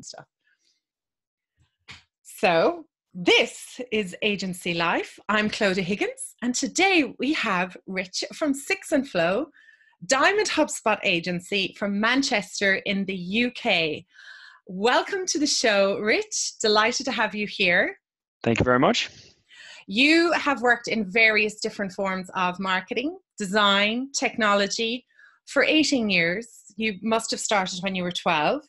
stuff. So this is Agency Life. I'm Clodagh Higgins, and today we have Rich from Six and Flow, Diamond HubSpot agency from Manchester in the UK. Welcome to the show, Rich. Delighted to have you here. Thank you very much. You have worked in various different forms of marketing, design, technology for 18 years. You must have started when you were 12.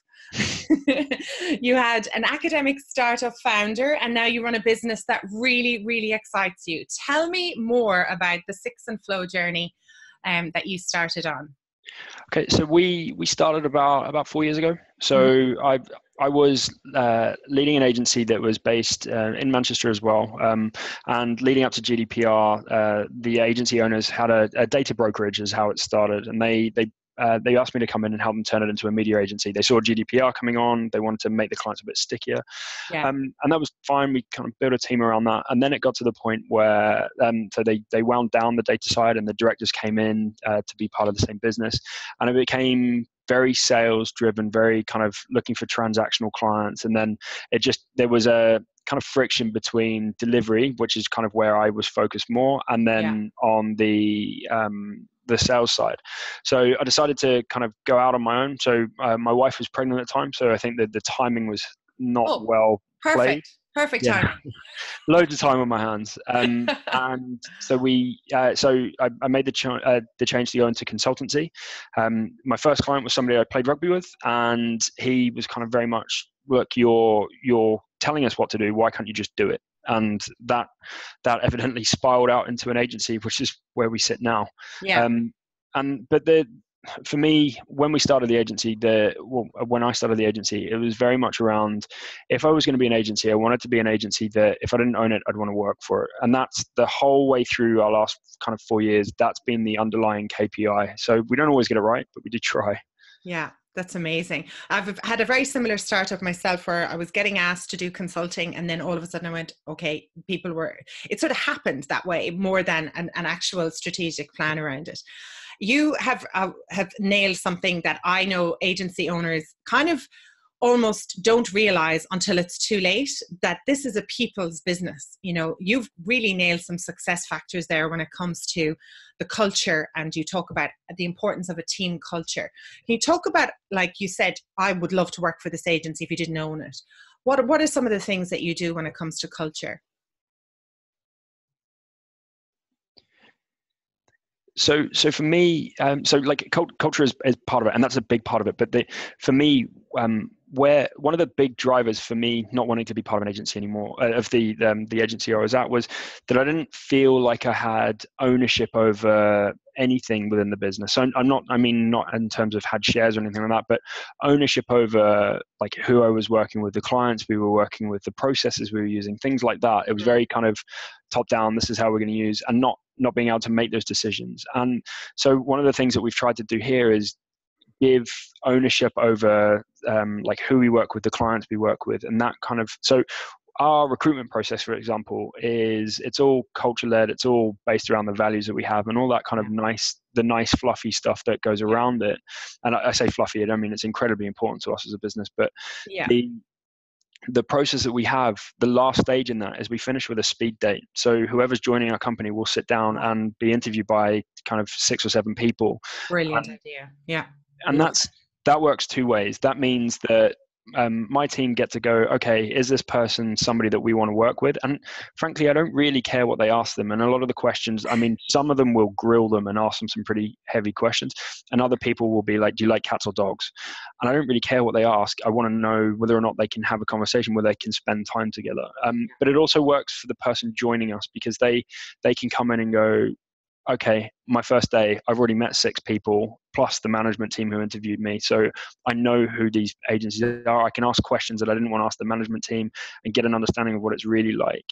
You had an academic startup founder, and now you run a business that really, really excites you. Tell me more about the Six and Flow journey that you started on. Okay, so we started about 4 years ago. So I was leading an agency that was based in Manchester as well. And leading up to GDPR, the agency owners had a data brokerage is how it started, and they asked me to come in and help them turn it into a media agency. They saw GDPR coming on. They wanted to make the clients a bit stickier. Yeah. And that was fine. We kind of built a team around that. And then it got to the point where so they wound down the data side, and the directors came in to be part of the same business. And it became very sales driven, very kind of looking for transactional clients. And then there was a kind of friction between delivery, which is kind of where I was focused more, and then on the sales side. So I decided to kind of go out on my own. So my wife was pregnant at the time. So I think that the timing was not well played. Perfect timing. Loads of time on my hands. And so I made the change to go into consultancy. My first client was somebody I played rugby with, and he was kind of very much, look, you're telling us what to do. Why can't you just do it? And that evidently spiraled out into an agency, which is where we sit now. Yeah. For me, when I started the agency, it was very much around, if I was going to be an agency, I wanted to be an agency that if I didn't own it, I'd want to work for it. And that's the whole way through our last kind of 4 years. That's been the underlying KPI. So we don't always get it right, but we do try. Yeah. That's amazing. I've had a very similar startup myself where I was getting asked to do consulting, and then all of a sudden I went, okay, it sort of happened that way more than an actual strategic plan around it. You have nailed something that I know agency owners kind of almost don't realize until it's too late, that this is a people's business. You know, you've really nailed some success factors there when it comes to the culture, and you talk about the importance of a team culture. Can you talk about, like you said, I would love to work for this agency if you didn't own it. What are some of the things that you do when it comes to culture? So for me, culture is part of it, and that's a big part of it. But for me, where one of the big drivers for me not wanting to be part of an agency anymore, of the agency I was at, was that I didn't feel like I had ownership over anything within the business. So not in terms of had shares or anything like that, but ownership over like who I was working with, the clients we were working with, the processes we were using, things like that. It was very kind of top down. This is how we're going to use, and not being able to make those decisions. And so one of the things that we've tried to do here is give ownership over like who we work with, the clients we work with, and that kind of, so our recruitment process, for example, it's all culture led. It's all based around the values that we have and all that kind of nice fluffy stuff that goes around it. And I say fluffy, I don't mean it's incredibly important to us as a business, but the process that we have, the last stage in that is we finish with a speed date. So whoever's joining our company will sit down and be interviewed by kind of 6 or 7 people. Brilliant idea. Yeah. And that works 2 ways. That means that my team get to go, okay, is this person somebody that we want to work with? And frankly, I don't really care what they ask them. And a lot of the questions, I mean, some of them will grill them and ask them some pretty heavy questions. And other people will be like, do you like cats or dogs? And I don't really care what they ask. I want to know whether or not they can have a conversation where they can spend time together. But it also works for the person joining us, because they can come in and go, okay, my first day, I've already met 6 people plus the management team who interviewed me. So I know who these agencies are. I can ask questions that I didn't want to ask the management team and get an understanding of what it's really like.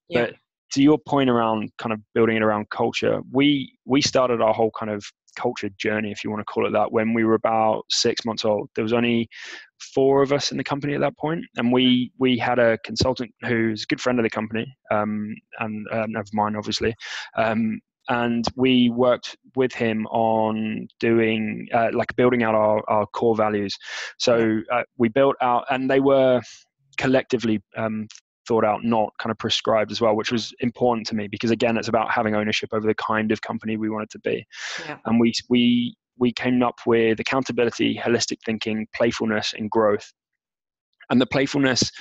Yeah. But to your point around kind of building it around culture, we started our whole kind of culture journey, if you want to call it that, when we were about 6 months old. There was only 4 of us in the company at that point, and we had a consultant who's a good friend of the company and of mine, obviously. and we worked with him on doing like building out our core values. So we built out, and they were collectively thought out, not kind of prescribed as well, which was important to me because, again, it's about having ownership over the kind of company we want it to be. And we came up with accountability, holistic thinking, playfulness, and growth. And the playfulness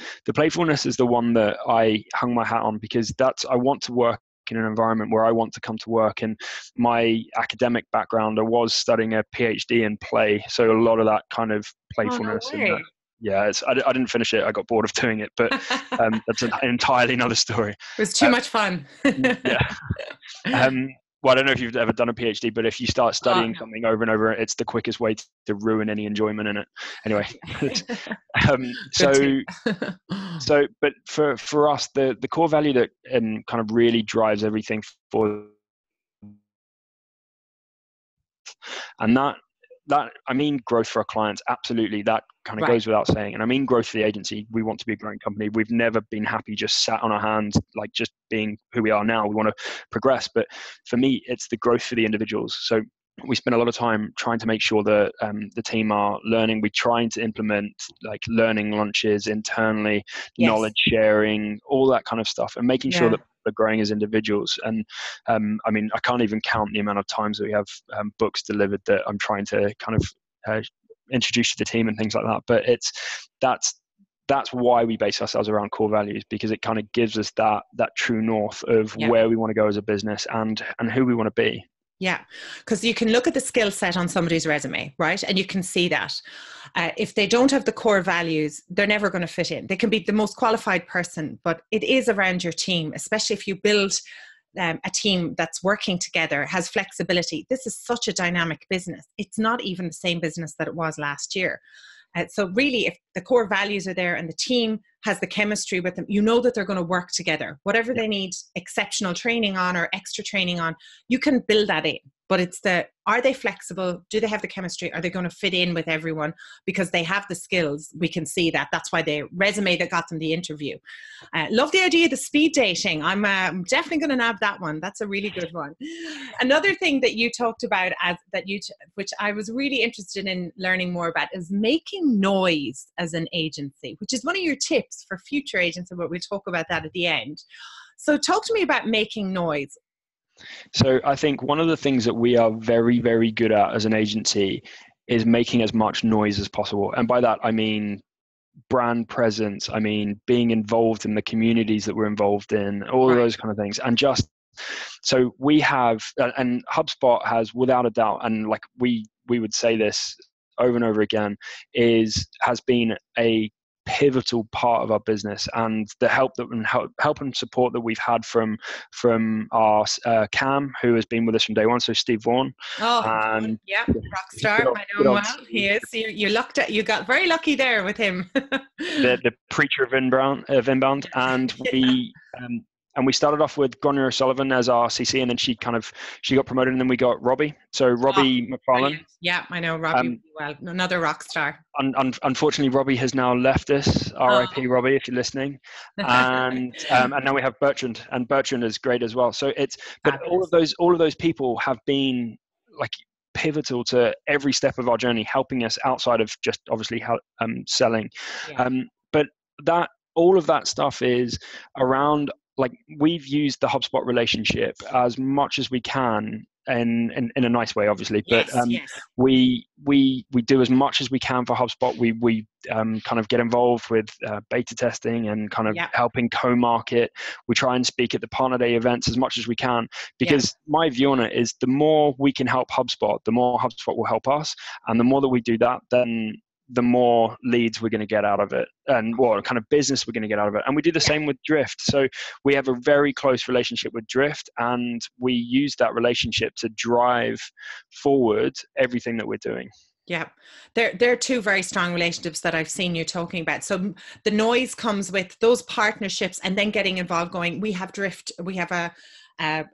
is the one that I hung my hat on, because I want to work in an environment where I want to come to work. And my academic background, I was studying a PhD in play, so a lot of that kind of playfulness. Oh, no way. I didn't finish it. I got bored of doing it, but that's an entirely another story. It was too much fun. Well, I don't know if you've ever done a PhD, but if you start studying something over and over, it's the quickest way to ruin any enjoyment in it. Anyway, but for us, the core value that kind of really drives everything for, and that I mean growth for our clients, absolutely. That kind of goes without saying. And I mean growth for the agency. We want to be a growing company. We've never been happy just sat on our hands, like just being who we are now. We want to progress. But for me, it's the growth for the individuals. So we spend a lot of time trying to make sure that the team are learning. We're trying to implement like learning lunches internally, knowledge sharing, all that kind of stuff, and making sure that are growing as individuals. And I mean, I can't even count the amount of times that we have books delivered that I'm trying to kind of introduce to the team and things like that. But that's why we base ourselves around core values, because it kind of gives us that true north of where we want to go as a business and who we want to be. Yeah, because you can look at the skill set on somebody's resume, right? And you can see that if they don't have the core values, they're never going to fit in. They can be the most qualified person, but it is around your team, especially if you build a team that's working together, has flexibility. This is such a dynamic business. It's not even the same business that it was last year. So really, if the core values are there and the team has the chemistry with them, you know that they're going to work together. Whatever they need exceptional training on or extra training on, you can build that in. But it's are they flexible? Do they have the chemistry? Are they going to fit in with everyone? Because they have the skills. We can see that. That's why the resume that got them the interview. Love the idea of the speed dating. I'm definitely going to nab that one. That's a really good one. Another thing that you talked about which I was really interested in learning more about, is making noise as an agency, which is one of your tips for future agents, but we'll talk about that at the end. So talk to me about making noise. So I think one of the things that we are very, very good at as an agency is making as much noise as possible. And by that, I mean brand presence. I mean being involved in the communities that we're involved in, all of those kind of things. And just so we have, and HubSpot has, without a doubt, and like we would say this over and over again, has been a pivotal part of our business, and the help and support that we've had from our Cam, who has been with us from day one. So Steve Vaughan. Rock star. I know him well. He is. You got very lucky there with him. the preacher of inbound, and we started off with Gráinne O'Sullivan as our CC, and then she got promoted, and then we got Robbie. So Robbie McFarlane. Brilliant. Yeah, I know Robbie well. Another rock star. Unfortunately, Robbie has now left us. R.I.P. Robbie, if you're listening. And now we have Bertrand, and Bertrand is great as well. So all of those people have been like pivotal to every step of our journey, helping us outside of just obviously selling. Yeah. But all of that stuff is around. Like, we've used the HubSpot relationship as much as we can, in a nice way, obviously. But we do as much as we can for HubSpot. We kind of get involved with beta testing and kind of helping co-market. We try and speak at the partner day events as much as we can, because my view on it is the more we can help HubSpot, the more HubSpot will help us, and the more that we do that, then the more leads we're going to get out of it, and what kind of business we're going to get out of it. And we do the same with Drift. So we have a very close relationship with Drift, and we use that relationship to drive forward everything that we're doing. Yeah, there are two very strong relationships that I've seen you talking about. So the noise comes with those partnerships, and then getting involved, we have Drift, we have a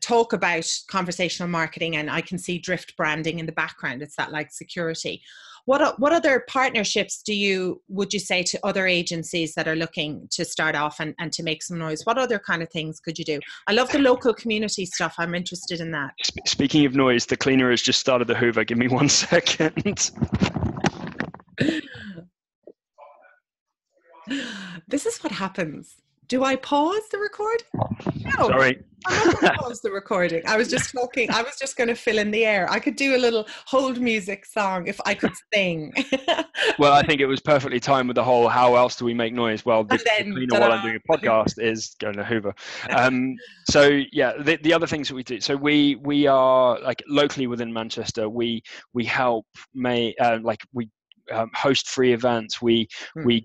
talk about conversational marketing, and I can see Drift branding in the background. It's that like security. What other partnerships would you say to other agencies that are looking to start off and to make some noise? What other kind of things could you do? I love the local community stuff. I'm interested in that. Speaking of noise, the cleaner has just started the Hoover. Give me 1 second. This is what happens. Do I pause the record? No. Sorry. I'm not going to pause the recording. I was just talking. I was just going to fill in the air. I could do a little hold music song if I could sing. Well, I think it was perfectly timed with the whole how else do we make noise? Well, the cleaner while I'm doing a podcast is going to Hoover. So yeah, the other things that we do. So we are like locally within Manchester. We help host free events. We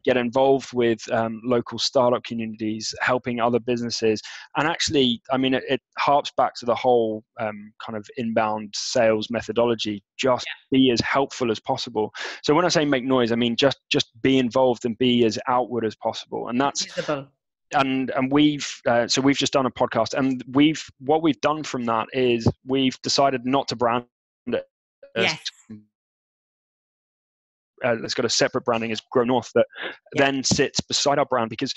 get involved with local startup communities, helping other businesses. And actually, I mean, it harps back to the whole kind of inbound sales methodology. Just be as helpful as possible. So when I say make noise, I mean just be involved and be as outward as possible. And that's visible. And we've just done a podcast, and what we've done from that is we've decided not to brand it. It's got a separate branding as Grow North that then sits beside our brand, because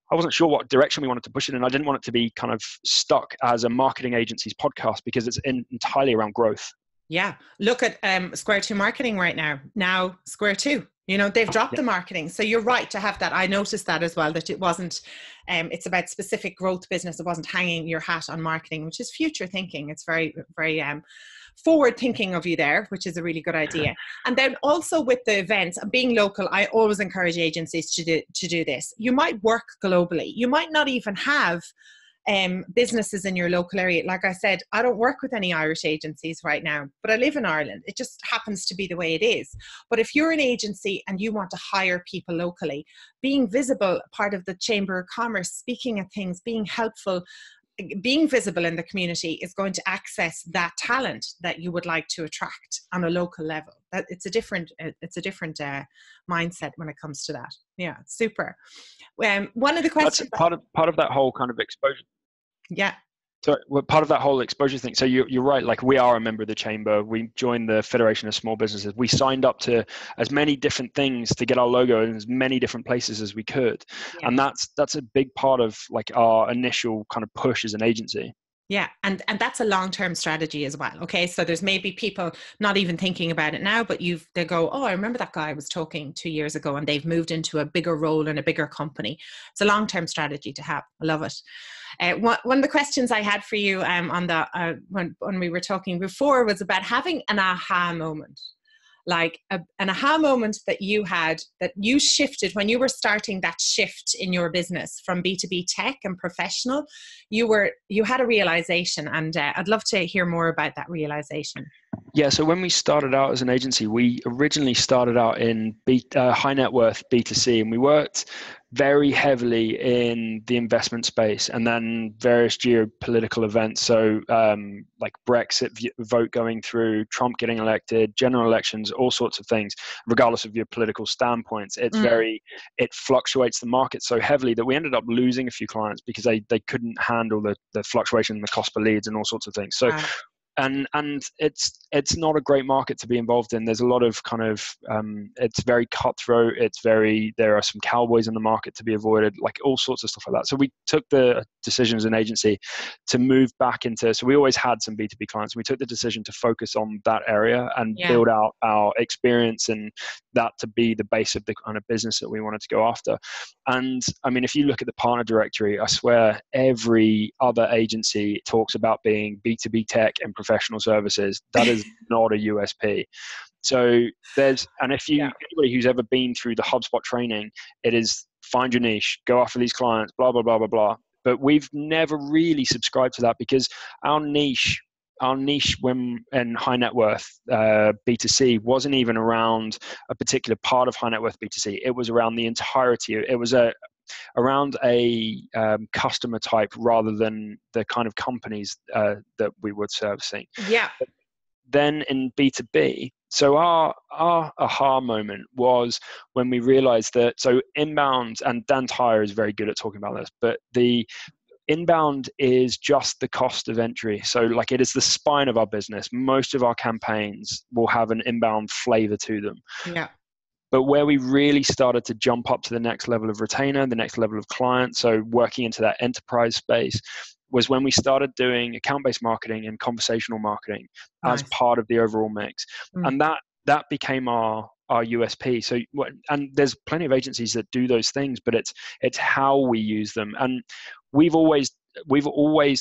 I wasn't sure what direction we wanted to push it in. I didn't want it to be kind of stuck as a marketing agency's podcast, because it's entirely around growth. Yeah. Look at Square 2 marketing right now. Now Square 2, they've dropped the marketing. So you're right to have that. I noticed that as well, that it wasn't, it's about specific growth business. It wasn't hanging your hat on marketing, which is future thinking. It's very, very forward thinking of you there, which is a really good idea. And then also with the events, being local, I always encourage agencies to do this. You might work globally. You might not even have businesses in your local area. Like I said, I don't work with any Irish agencies right now, but I live in Ireland. It just happens to be the way it is. But if you're an agency and you want to hire people locally, being visible, part of the Chamber of Commerce, speaking at things, being helpful, being visible in the community is going to access that talent that you would like to attract on a local level. That it's a different mindset when it comes to that. Yeah, super. One of the questions. That's part of that whole kind of exposure. Yeah. So we're part of that whole exposure thing. So you're right. Like, we are a member of the Chamber. We joined the Federation of Small Businesses. We signed up to as many different things to get our logo in as many different places as we could. Yeah. And that's a big part of like our initial kind of push as an agency. Yeah. And that's a long-term strategy as well. Okay. So there's maybe people not even thinking about it now, but they go, oh, I remember that guy I was talking 2 years ago, and they've moved into a bigger role in a bigger company. It's a long-term strategy to have. I love it. One of the questions I had for you on the when we were talking before was about having an aha moment. Like an aha moment that you had, that you shifted when you were starting that shift in your business from B2B tech and professional. You had a realization, and I'd love to hear more about that realization. Yeah, so when we started out as an agency, we originally started out in high net worth B2C, and we worked very heavily in the investment space, and then various geopolitical events. So like Brexit vote going through, Trump getting elected, general elections, all sorts of things, regardless of your political standpoints. It's it fluctuates the market so heavily that we ended up losing a few clients because they couldn't handle the fluctuation in the cost per leads and all sorts of things. So and it's not a great market to be involved in. There's a lot of kind of it's very cutthroat. There are some cowboys in the market to be avoided, like all sorts of stuff like that. So we took the decision as an agency to move back into. So we always had some B2B clients. We took the decision to focus on that area and build out our experience, and that to be the base of the kind of business that we wanted to go after. And I mean, if you look at the partner directory, I swear every other agency talks about being B2B tech and professional services. That is not a USP. So anybody who's ever been through the HubSpot training, it is find your niche, go after these clients, blah, blah, blah, blah, blah. But we've never really subscribed to that, because our niche when in high net worth B2C wasn't even around a particular part of high net worth B2C. It was around the entirety. It was around a customer type rather than the kind of companies that we were servicing. Yeah. But then in B2B, so our aha moment was when we realized that, so inbound, and Dan Tyre is very good at talking about this, but inbound is just the cost of entry. So like it is the spine of our business. Most of our campaigns will have an inbound flavor to them. Yeah. But where we really started to jump up to the next level of retainer, the next level of client, so working into that enterprise space, was when we started doing account-based marketing and conversational marketing as Nice. part of the overall mix. Mm. And that became our USP. So, and there's plenty of agencies that do those things, but it's how we use them. And we've always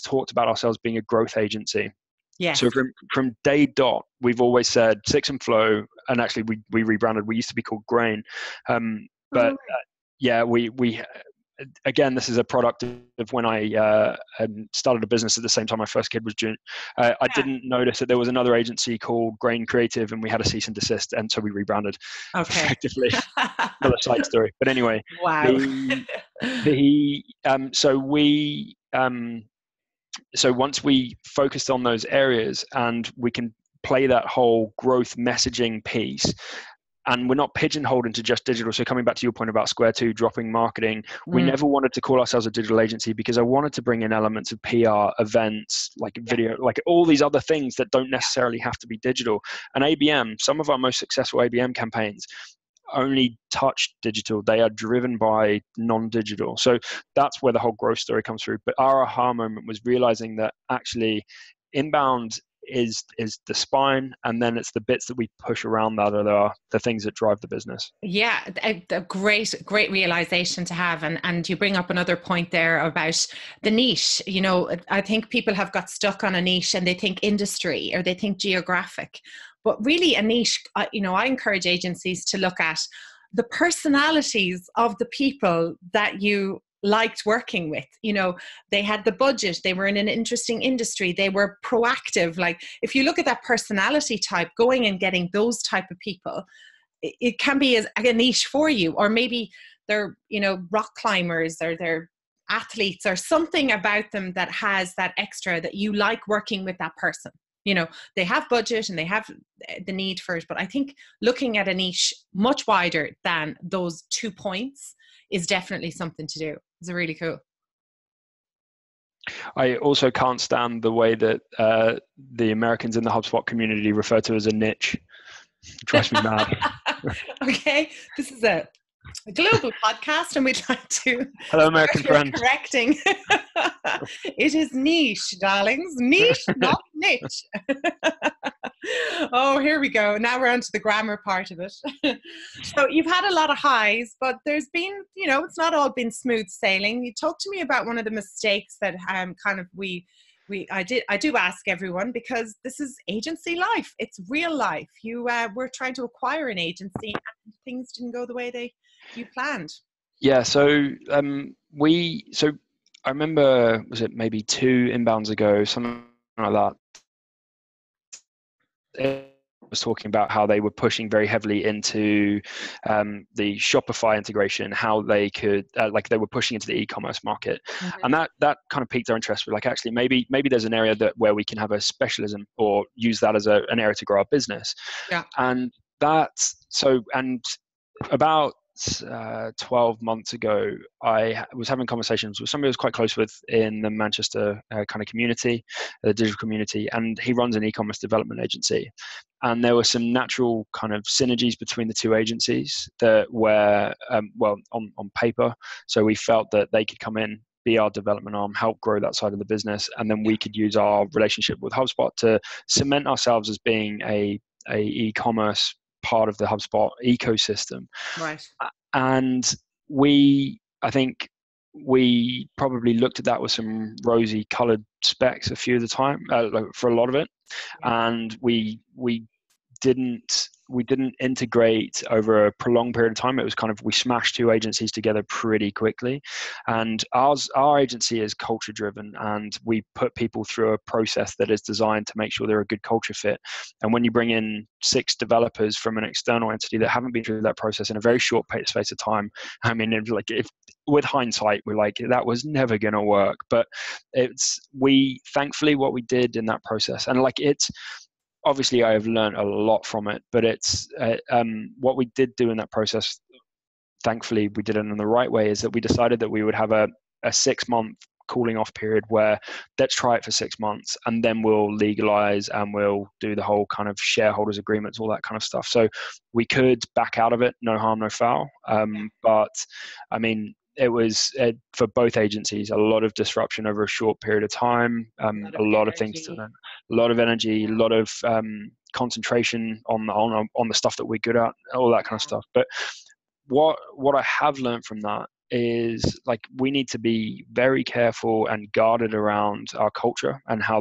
talked about ourselves being a growth agency. Yes. So from day dot, we've always said Six and Flow, and actually we rebranded. We used to be called Grain, but yeah, we again, this is a product of when I started a business at the same time my first kid was June. I didn't notice that there was another agency called Grain Creative, and we had a cease and desist, and so we rebranded. Okay. Effectively. Another side story, but anyway, Wow. So once we focused on those areas and we can play that whole growth messaging piece, and we're not pigeonholed into just digital. So coming back to your point about Square 2 dropping marketing, we never wanted to call ourselves a digital agency because I wanted to bring in elements of PR, events, like video, like all these other things that don't necessarily have to be digital. And ABM, some of our most successful ABM campaigns only touch digital. They are driven by non-digital. So that's where the whole growth story comes through. But our aha moment was realizing that actually inbound is the spine, and then it's the bits that we push around that are the things that drive the business. Yeah, a great realization to have. And you bring up another point there about the niche. You know, I think people have got stuck on a niche and they think industry or they think geographic. But really a niche, you know, I encourage agencies to look at the personalities of the people that you liked working with. You know, they had the budget, they were in an interesting industry, they were proactive. Like if you look at that personality type, going and getting those type of people, it can be a niche for you. Or maybe they're, you know, rock climbers, or they're athletes, or something about them that has that extra that you like working with that person. You know, they have budget and they have the need for it. But I think looking at a niche much wider than those 2 points is definitely something to do. It's really cool. I also can't stand the way that the Americans in the HubSpot community refer to as a niche. It drives me mad. Okay, this is a global podcast, and we'd like to hello, American friend. Correcting. It is niche, darlings. Niche, not niche. Oh, here we go. Now we're on to the grammar part of it. So you've had a lot of highs, but there's been, you know, it's not all been smooth sailing. You talked to me about one of the mistakes that kind of I do ask everyone, because this is agency life. It's real life. You were trying to acquire an agency and things didn't go the way you planned. Yeah. So I remember, was it maybe 2 inbounds ago, something like that. It was talking about how they were pushing very heavily into the Shopify integration, how they could like they were pushing into the e-commerce market, and that kind of piqued our interest. We're like, actually, maybe there's an area where we can have a specialism or use that as an area to grow our business. Yeah. And about 12 months ago, I was having conversations with somebody I was quite close with in the Manchester kind of community, the digital community, and he runs an e-commerce development agency. And there were some natural kind of synergies between the 2 agencies that were, on paper. So we felt that they could come in, be our development arm, help grow that side of the business, and then we could use our relationship with HubSpot to cement ourselves as being a e-commerce part of the HubSpot ecosystem. Right. And I think we probably looked at that with some rosy colored specs a few of the time, for a lot of it. And we didn't integrate over a prolonged period of time. It was kind of, we smashed 2 agencies together pretty quickly. And our agency is culture driven, and we put people through a process that is designed to make sure they're a good culture fit. And when you bring in 6 developers from an external entity that haven't been through that process in a very short space of time, I mean, with hindsight, we're like, that was never going to work. But thankfully what we did in that process, and obviously I have learned a lot from it, but it's what we did do in that process, thankfully we did it in the right way, is that we decided that we would have a 6-month cooling off period where let's try it for 6 months and then we'll legalize and we'll do the whole kind of shareholders agreements, all that kind of stuff. So we could back out of it, no harm, no foul. But I mean, it was for both agencies a lot of disruption over a short period of time, a lot of things to learn, a lot of energy, a lot of concentration on the stuff that we're good at, all that kind of stuff. But what I have learned from that is, like, we need to be very careful and guarded around our culture and how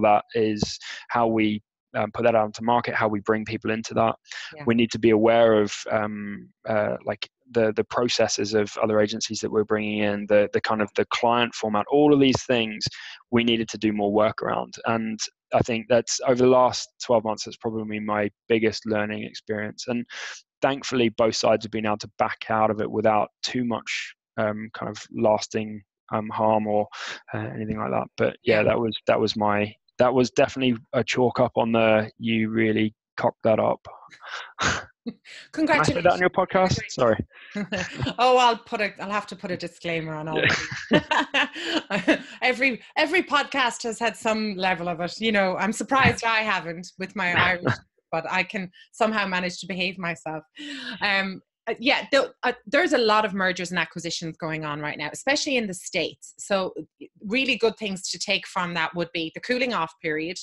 we put that out into market, how we bring people into that. We need to be aware of like the processes of other agencies that we're bringing in, the kind of the client format, all of these things we needed to do more work around. And I think that's over the last 12 months, that's probably my biggest learning experience. And thankfully, both sides have been able to back out of it without too much kind of lasting harm or anything like that. But that was definitely a chalk up on the you really cocked that up. Congratulations. Can I say that on your podcast? Sorry. Oh, I'll have to put a disclaimer on all of these. Every podcast has had some level of it. You know, I'm surprised I haven't with my Irish, but I can somehow manage to behave myself. There's a lot of mergers and acquisitions going on right now, especially in the States. So really good things to take from that would be the cooling off period.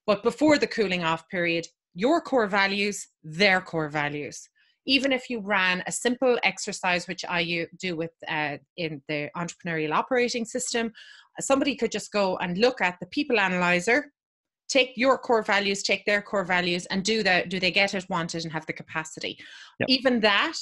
But before the cooling off period, your core values, their core values. Even if you ran a simple exercise, which I do with in the entrepreneurial operating system, somebody could just go and look at the people analyzer, take your core values, take their core values, and do they get it, want it, and have the capacity. Yep. Even that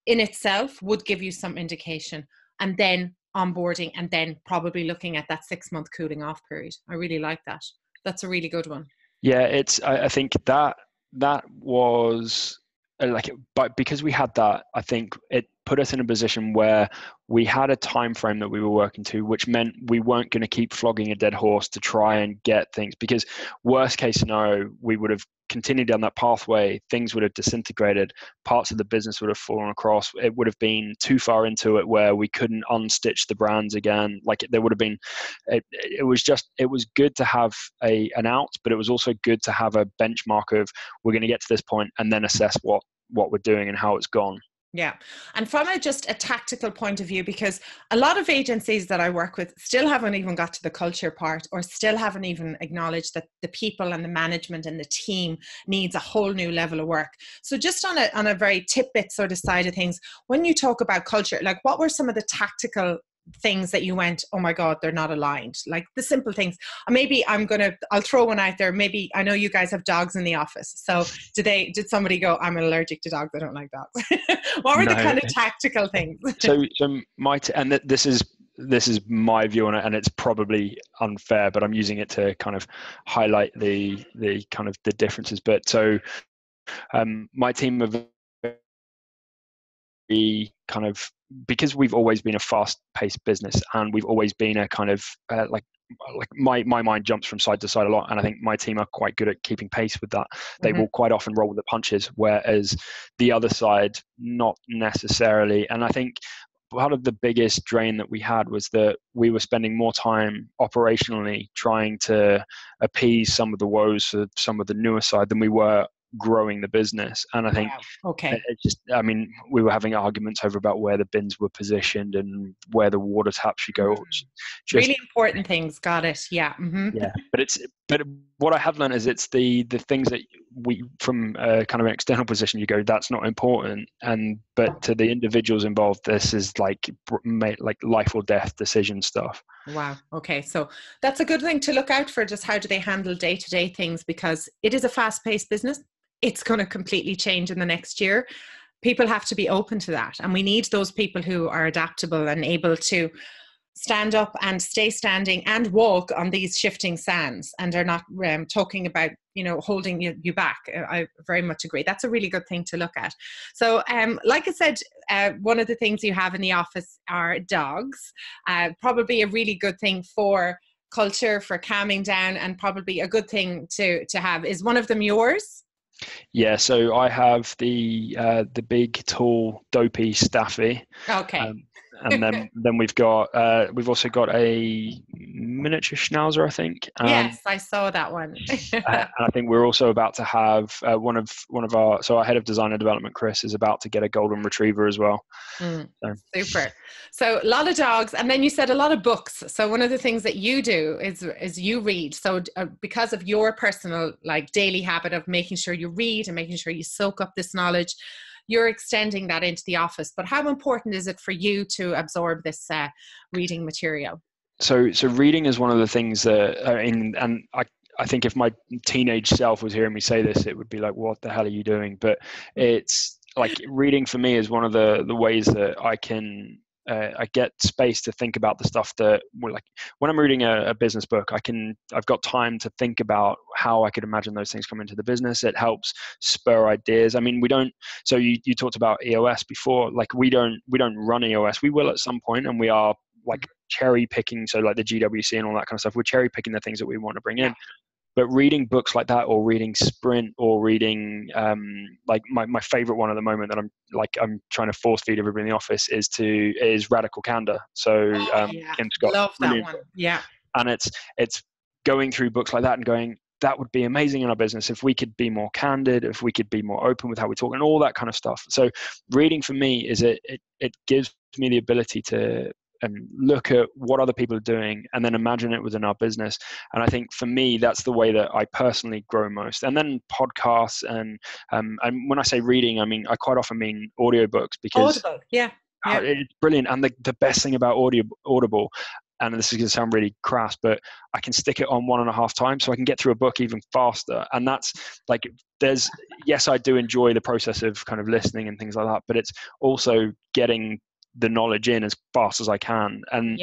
in itself would give you some indication. And then onboarding, and then probably looking at that 6-month cooling off period. I really like that. That's a really good one. Yeah, I think that was but because we had that, I think it put us in a position where we had a time frame that we were working to, which meant we weren't going to keep flogging a dead horse to try and get things, because worst case scenario, we would have continued down that pathway, things would have disintegrated, parts of the business would have fallen across, it would have been too far into it where we couldn't unstitch the brands again. Like, there would have been, it was good to have an out, but it was also good to have a benchmark of, we're going to get to this point and then assess what we're doing and how it's gone. Yeah. And from just a tactical point of view, because a lot of agencies that I work with still haven't even got to the culture part, or still haven't even acknowledged that the people and the management and the team needs a whole new level of work. So just on a very tidbit sort of side of things, when you talk about culture, like, what were some of the tactical things that you went, oh my God, they're not aligned? Like the simple things. Maybe I'll throw one out there. Maybe, I know you guys have dogs in the office. So did somebody go, I'm allergic to dogs, I don't like dogs? What were the kind of tactical things? So this is my view on it, and it's probably unfair, but I'm using it to kind of highlight the kind of the differences. But so my team have kind of, because we've always been a fast-paced business, and we've always been a kind of like my mind jumps from side to side a lot, and I think my team are quite good at keeping pace with that. They will quite often roll with the punches, whereas the other side not necessarily. And I think part of the biggest drain that we had was that we were spending more time operationally trying to appease some of the woes of some of the newer side than we were growing the business. And I think it just, I mean, we were having arguments over about where the bins were positioned and where the water tap should go. Really important things. Got it. Yeah. Mm-hmm. Yeah. But what I have learned is it's the things that we, from kind of an external position, you go, that's not important. But to the individuals involved, this is like life or death decision stuff. Wow. Okay. So that's a good thing to look out for. Just how do they handle day-to-day things? Because it is a fast-paced business. It's going to completely change in the next year. People have to be open to that. And we need those people who are adaptable and able to stand up and stay standing and walk on these shifting sands, and are not talking about, holding you back. I very much agree. That's a really good thing to look at. So like I said, one of the things you have in the office are dogs. Probably a really good thing for culture, for calming down, and probably a good thing to have. Is one of them yours? Yeah, so I have the big, tall, dopey Staffy. Okay. and then we've also got a miniature schnauzer, I think, Yes, I saw that one. and I think we're also about to have one of our head of design and development, Chris, is about to get a golden retriever as well. So. Super. So a lot of dogs, and then you said a lot of books. So one of the things that you do is you read. So because of your personal like daily habit of making sure you read and making sure you soak up this knowledge, you're extending that into the office. But how important is it for you to absorb this reading material? So reading is one of the things that, and I think if my teenage self was hearing me say this, it would be like, what the hell are you doing? But it's like reading for me is one of the ways that I get space to think about the stuff that, like, when I'm reading a business book, I've got time to think about how I could imagine those things come into the business. It helps spur ideas. I mean, so you talked about EOS before, like we don't run EOS. We will at some point, and we are like cherry picking. So like the GWC and all that kind of stuff, we're cherry picking the things that we want to bring in. But reading books like that, or reading Sprint, or reading like my favorite one at the moment that I'm trying to force feed everybody in the office is Radical Candor. So Kim Scott, Love that one. Yeah. And it's going through books like that and going, that would be amazing in our business if we could be more candid, if we could be more open with how we talk, and all that kind of stuff. So reading for me is it gives me the ability to look at what other people are doing and then imagine it within our business. And I think for me, that's the way that I personally grow most. And then podcasts and when I say reading, I mean, I quite often mean audiobooks, because Audible. Yeah. it's brilliant. And the best thing about Audible, and this is going to sound really crass, but I can stick it on 1.5 times, so I can get through a book even faster. And that's like, yes, I do enjoy the process of kind of listening and things like that, but it's also getting the knowledge in as fast as I can. And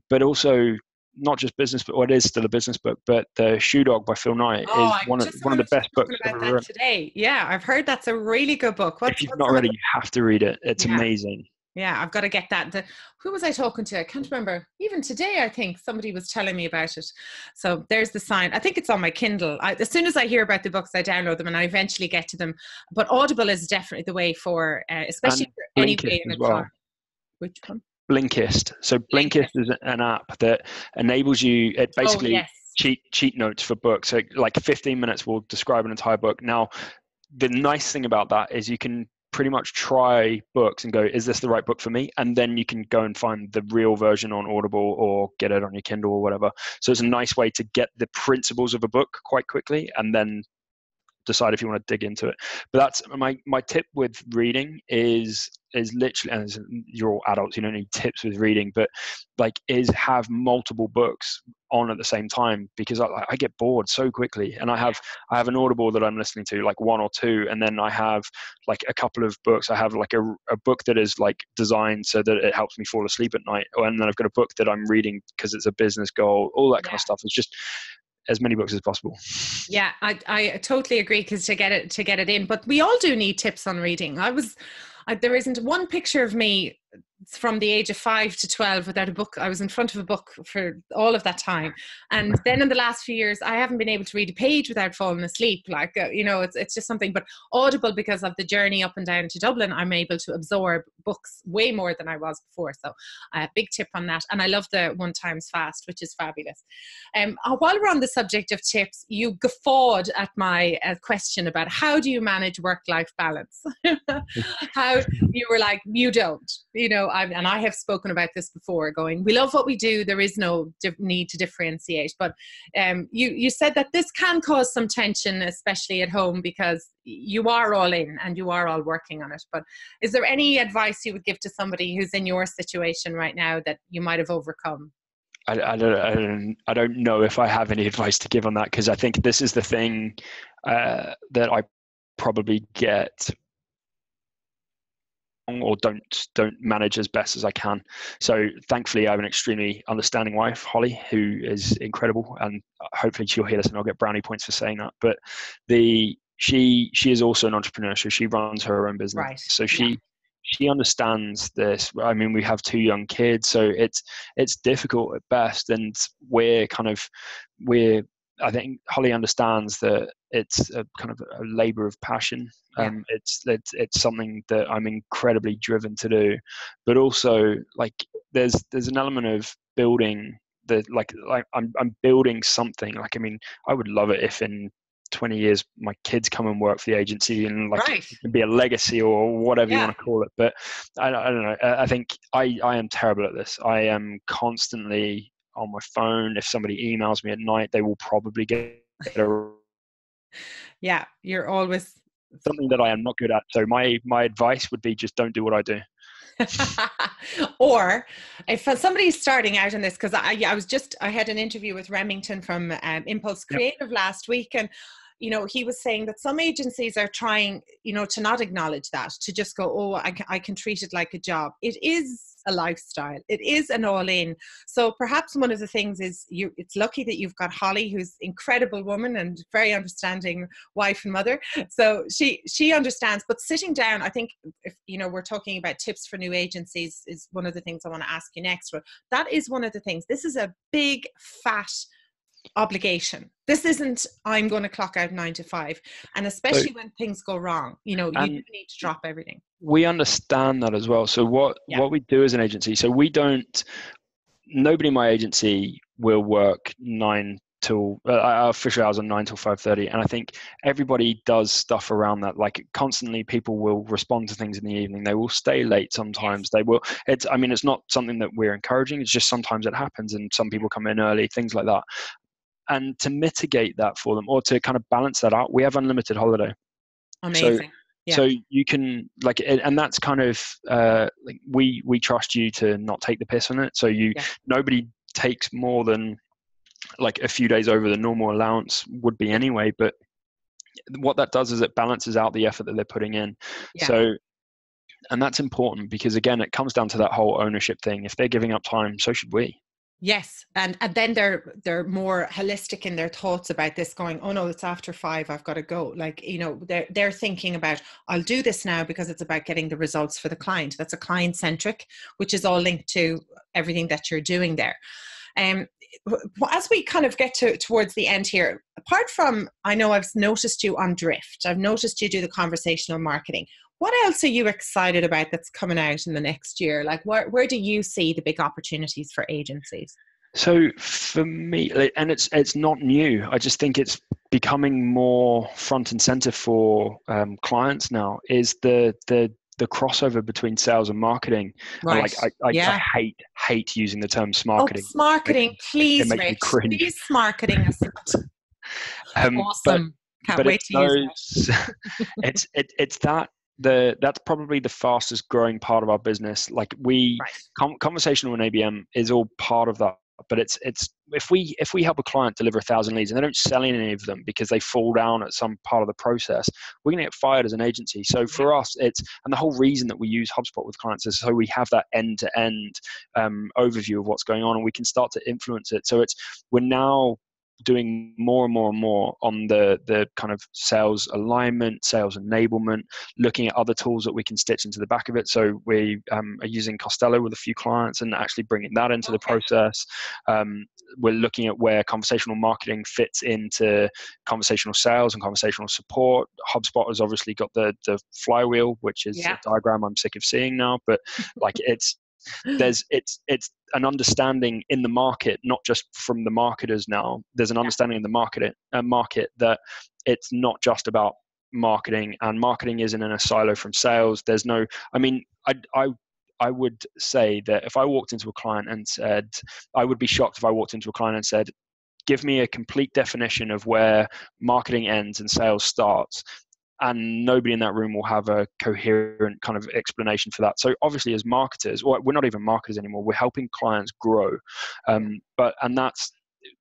but also not just business, but it is still a business book, but the Shoe Dog by Phil Knight is one of the best books ever written. Today. Yeah, I've heard that's a really good book. If you've not read it, you have to read it. It's amazing. Yeah, I've got to get that. Who was I talking to? I can't remember. Even today, I think somebody was telling me about it. So there's the sign. I think it's on my Kindle. As soon as I hear about the books, I download them and I eventually get to them. But Audible is definitely the way for, especially for anybody in a car. Which one? Blinkist. So Blinkist is an app that enables you. It basically cheat notes for books. So like 15 minutes will describe an entire book. Now, the nice thing about that is you can pretty much try books and go, is this the right book for me? And then you can go and find the real version on Audible or get it on your Kindle or whatever. So it's a nice way to get the principles of a book quite quickly and then decide if you want to dig into it. But that's my tip with reading is literally, and you're all adults, you don't need tips with reading, but like is have multiple books on at the same time, because I get bored so quickly. And I have an Audible that I'm listening to, like 1 or 2, and then I have like a couple of books. I have like a book that is like designed so that it helps me fall asleep at night, and then I've got a book that I'm reading because it's a business goal. All that kind of stuff. It's just as many books as possible. Yeah, I totally agree, because to get it in, but we all do need tips on reading. There isn't one picture of me from the age of 5 to 12 without a book. I was in front of a book for all of that time. And then in the last few years, I haven't been able to read a page without falling asleep. Like, it's just something. But Audible, because of the journey up and down to Dublin, I'm able to absorb books way more than I was before. So big tip on that. And I love the 1 times fast, which is fabulous. While we're on the subject of tips, you guffawed at my question about how do you manage work-life balance? How you were like, you don't, and I have spoken about this before, going, we love what we do. There is no need to differentiate. But you said that this can cause some tension, especially at home, because you are all in and you are all working on it. But is there any advice you would give to somebody who's in your situation right now that you might have overcome? I don't know if I have any advice to give on that, because I think this is the thing that I probably get or don't manage as best as I can. So thankfully I have an extremely understanding wife, Holly, who is incredible, and hopefully she'll hear this and I'll get brownie points for saying that. But she is also an entrepreneur, so she runs her own business. Right. So she understands this. I mean, we have 2 young kids, so it's difficult at best, and we're I think Holly understands that it's a kind of a labor of passion. Yeah. It's something that I'm incredibly driven to do, but also like there's an element of building like I'm building something. Like, I mean, I would love it if in 20 years my kids come and work for the agency, and like Right. it can be a legacy or whatever you Yeah. want to call it. But I don't know. I think I am terrible at this. I am constantly on my phone. If somebody emails me at night, they will probably get a, Yeah. You're always. something that I am not good at. So my advice would be just don't do what I do. Or if somebody's starting out in this, because I had an interview with Remington from Impulse Yep. Creative last week, and he was saying that some agencies are trying, to not acknowledge that, to just go, oh, I can treat it like a job. It is a lifestyle. It is an all in. So perhaps one of the things is it's lucky that you've got Holly, who's an incredible woman and very understanding wife and mother. So she understands, but sitting down, I think if, we're talking about tips for new agencies is one of the things I want to ask you next. But that is one of the things. This is a big, fat obligation. This isn't I'm going to clock out 9 to 5, and especially when things go wrong, you do need to drop everything. We understand that as well. So what we do as an agency, so nobody in my agency will work 9 till our official hours are 9 till 5:30, and I think everybody does stuff around that. Like constantly people will respond to things in the evening, they will stay late sometimes. They will, it's not something that we're encouraging, it's just sometimes it happens, and some people come in early, things like that. And to mitigate that for them, or to kind of balance that out, we have unlimited holiday. Amazing. So you can and that's kind of like we trust you to not take the piss on it. So nobody takes more than like a few days over the normal allowance would be anyway. But what that does is it balances out the effort that they're putting in. Yeah. So, and that's important because again, it comes down to that whole ownership thing. If they're giving up time, so should we. Yes, and then they're more holistic in their thoughts about this, going, oh no, it's after 5, I've got to go. Like, they're thinking about, I'll do this now because it's about getting the results for the client. That's a client centric, which is all linked to everything that you're doing there. As we kind of get towards the end here, apart from, I know I've noticed you on Drift, I've noticed you do the conversational marketing. What else are you excited about that's coming out in the next year? Like, where do you see the big opportunities for agencies? So for me, and it's not new, I just think it's becoming more front and center for clients now, is the crossover between sales and marketing. Right. And I hate using the term smarketing. Oh, smarketing, please, it makes me Rich. cringe. Please, marketing. Awesome. Can't wait to use that. It's that that's probably the fastest growing part of our business. Like conversational and ABM is all part of that. But it's if we help a client deliver 1,000 leads and they don't sell any of them because they fall down at some part of the process, we're going to get fired as an agency. So for us, and the whole reason that we use HubSpot with clients is so we have that end-to-end overview of what's going on, and we can start to influence it. So we're now doing more and more and more on the kind of sales alignment, sales enablement, looking at other tools that we can stitch into the back of it. So we are using Costello with a few clients and actually bringing that into the process. We're looking at where conversational marketing fits into conversational sales and conversational support. HubSpot has obviously got the flywheel, which is a diagram I'm sick of seeing now, but like it's an understanding in the market, not just from the marketers now. There's an understanding in the market that it's not just about marketing, and marketing isn't in a silo from sales. There's no, I mean, I would say that if I walked into a client and said, I would be shocked if I walked into a client and said, give me a complete definition of where marketing ends and sales starts. And nobody in that room will have a coherent kind of explanation for that. So obviously as marketers, or we're not even marketers anymore, we're helping clients grow. And that's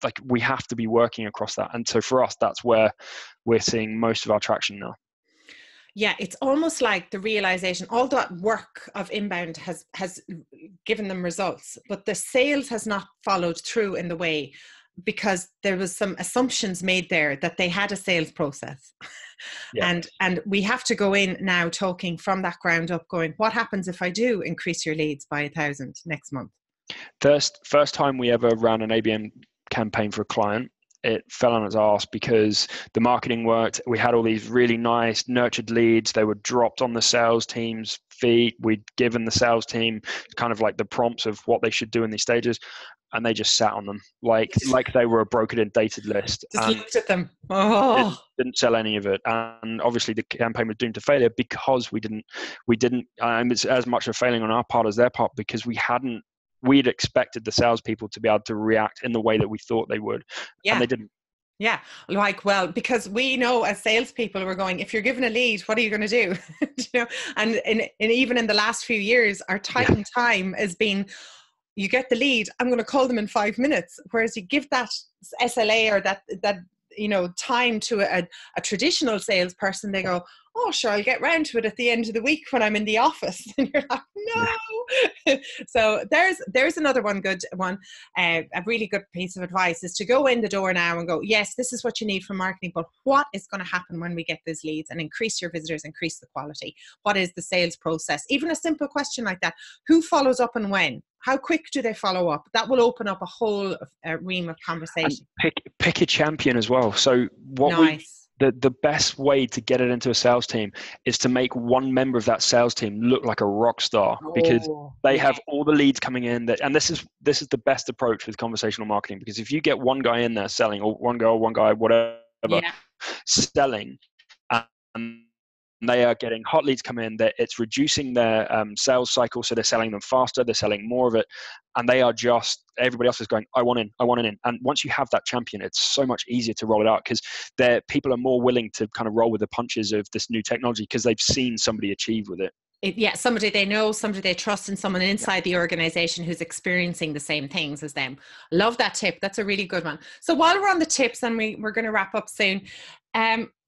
like, we have to be working across that. And so for us, that's where we're seeing most of our traction now. Yeah, it's almost like the realization, all that work of inbound has given them results, but the sales has not followed through in the way, because there was some assumptions made there that they had a sales process. Yeah. And we have to go in now talking from that ground up, going, what happens if I do increase your leads by 1,000 next month? First time we ever ran an ABM campaign for a client, it fell on its ass because the marketing worked. We had all these really nice nurtured leads. They were dropped on the sales team's feet. We'd given the sales team kind of like the prompts of what they should do in these stages, and they just sat on them like they were a brokered and dated list. Just And looked at them. didn't sell any of it. And obviously the campaign was doomed to failure because we didn't, it's as much a failing on our part as their part, because we'd expected the salespeople to be able to react in the way that we thought they would. Yeah. And they didn't. Yeah. Like, well, because we know as salespeople, we're going, if you're given a lead, what are you going to do? You know, and even in the last few years, our time has been, you get the lead, I'm going to call them in 5 minutes. Whereas you give that SLA or that you know, time to a traditional salesperson, they go, oh, sure, I'll get round to it at the end of the week when I'm in the office. And you're like, no. So there's another good one. A really good piece of advice is to go in the door now and go, yes, this is what you need from marketing, but what is going to happen when we get those leads? And increase your visitors, increase the quality. What is the sales process? Even a simple question like that. Who follows up and when? How quick do they follow up? That will open up a whole ream of conversation. And pick a champion as well. So the best way to get it into a sales team is to make one member of that sales team look like a rock star, because they have all the leads coming in. And this is the best approach with conversational marketing, because if you get one guy in there selling, or one girl, one guy, whatever, selling, and they are getting hot leads come in, that it's reducing their sales cycle, so they're selling them faster, they're selling more of it, and they are just, everybody else is going, I want in. And once you have that champion, it's so much easier to roll it out, because people are more willing to kind of roll with the punches of this new technology because they've seen somebody achieve with it. Somebody they know, somebody they trust, and someone inside the organization who's experiencing the same things as them. Love that tip. That's a really good one. So while we're on the tips, and we're going to wrap up soon,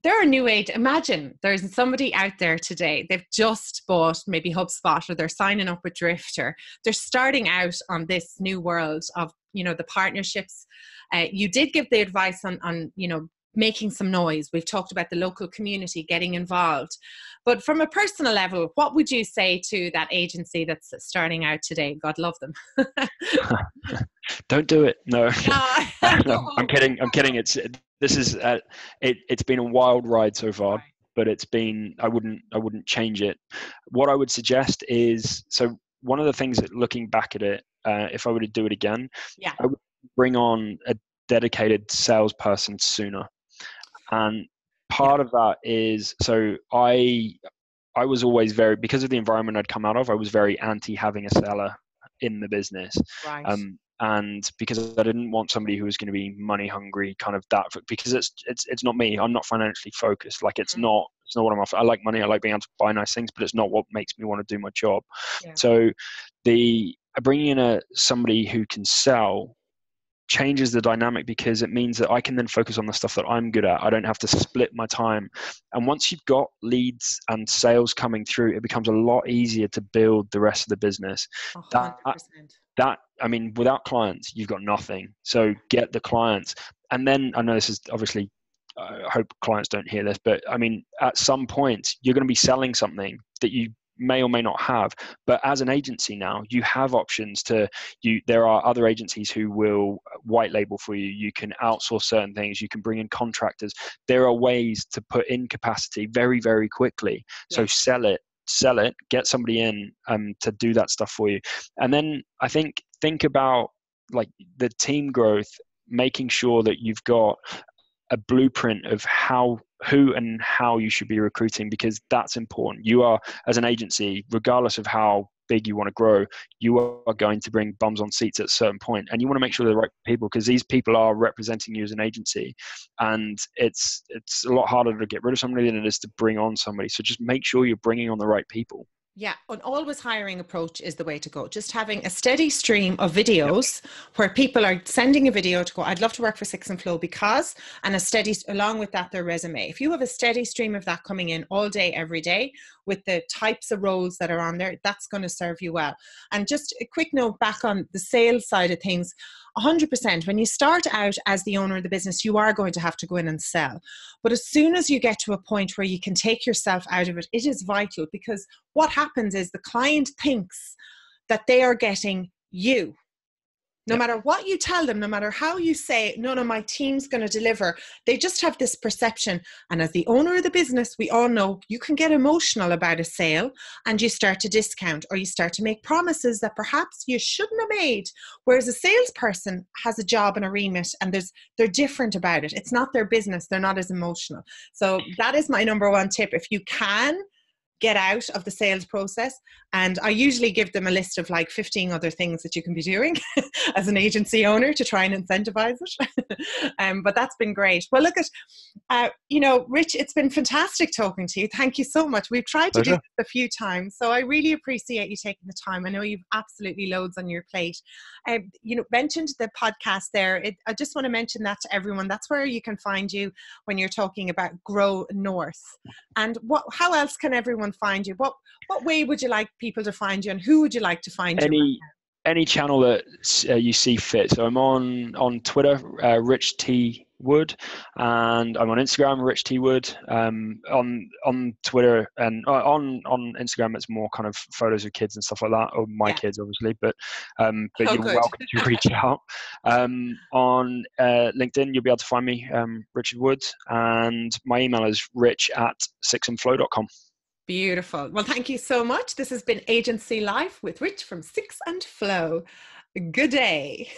there are new age. Imagine there's somebody out there today. They've just bought maybe HubSpot, or they're signing up with Drifter. They're starting out on this new world of, you know, the partnerships. You did give the advice on you know, making some noise. We've talked about the local community getting involved. But from a personal level, what would you say to that agency that's starting out today? God love them. Don't do it. No. No, I'm kidding. It's been a wild ride so far, but I wouldn't change it. What I would suggest is, so one of the things that, looking back at it, if I were to do it again, I would bring on a dedicated salesperson sooner. And part of that is, so I was always because of the environment I'd come out of, I was very anti having a seller in the business. Right. And because I didn't want somebody who was going to be money hungry, kind of that, because it's not me. I'm not financially focused. Like it's not what I'm after. I like money. I like being able to buy nice things, but it's not what makes me want to do my job. Yeah. So bringing in somebody who can sell changes the dynamic, because it means that I can then focus on the stuff that I'm good at. I don't have to split my time. And once you've got leads and sales coming through, it becomes a lot easier to build the rest of the business. 100%. I mean, without clients, you've got nothing. So get the clients. And then, I know this is obviously, I hope clients don't hear this, but I mean, at some point, you're going to be selling something that you may or may not have. But as an agency now, you have options there are other agencies who will white label for you. You can outsource certain things. You can bring in contractors. There are ways to put in capacity very, very quickly. So sell it, get somebody in to do that stuff for you. And then I think about like the team growth, making sure that you've got a blueprint of who and how you should be recruiting, because that's important. You are, as an agency, regardless of how big you want to grow, you are going to bring bums on seats at a certain point, and you want to make sure they're the right people, because these people are representing you as an agency, and it's a lot harder to get rid of somebody than it is to bring on somebody. So just make sure you're bringing on the right people. Yeah, an always hiring approach is the way to go. Just having a steady stream of videos where people are sending a video to go, I'd love to work for Six and Flow because, and along with that, their resume. If you have a steady stream of that coming in all day, every day, with the types of roles that are on there, that's going to serve you well. And just a quick note back on the sales side of things, 100%. When you start out as the owner of the business, you are going to have to go in and sell. But as soon as you get to a point where you can take yourself out of it, it is vital, because what happens is the client thinks that they are getting you. No matter what you tell them, no matter how you say, no, my team's going to deliver, they just have this perception. And as the owner of the business, we all know you can get emotional about a sale and you start to discount, or you start to make promises that perhaps you shouldn't have made. Whereas a salesperson has a job and a remit, and they're different about it. It's not their business. They're not as emotional. So that is my number one tip. If you can, get out of the sales process. And I usually give them a list of like 15 other things that you can be doing as an agency owner to try and incentivize it. But that's been great. Well, look at, Rich, it's been fantastic talking to you. Thank you so much. We've tried to do this a few times, so I really appreciate you taking the time. I know you've absolutely loads on your plate. Mentioned the podcast there. I just want to mention that to everyone. That's where you can find you when you're talking about Grow North. And how else can everyone find you? What way would you like people to find you, and who would you like to find you? Any channel that you see fit. So I'm on Twitter, Rich T Wood, and I'm on Instagram, Rich T Wood. On Twitter and on Instagram, it's more kind of photos of kids and stuff like that, or my kids, obviously. But you're welcome to reach out. On LinkedIn, you'll be able to find me, Richard Wood, and my email is rich@sixandflow.com. Beautiful. Well, thank you so much. This has been Agency Life with Rich from Six and Flow. Good day.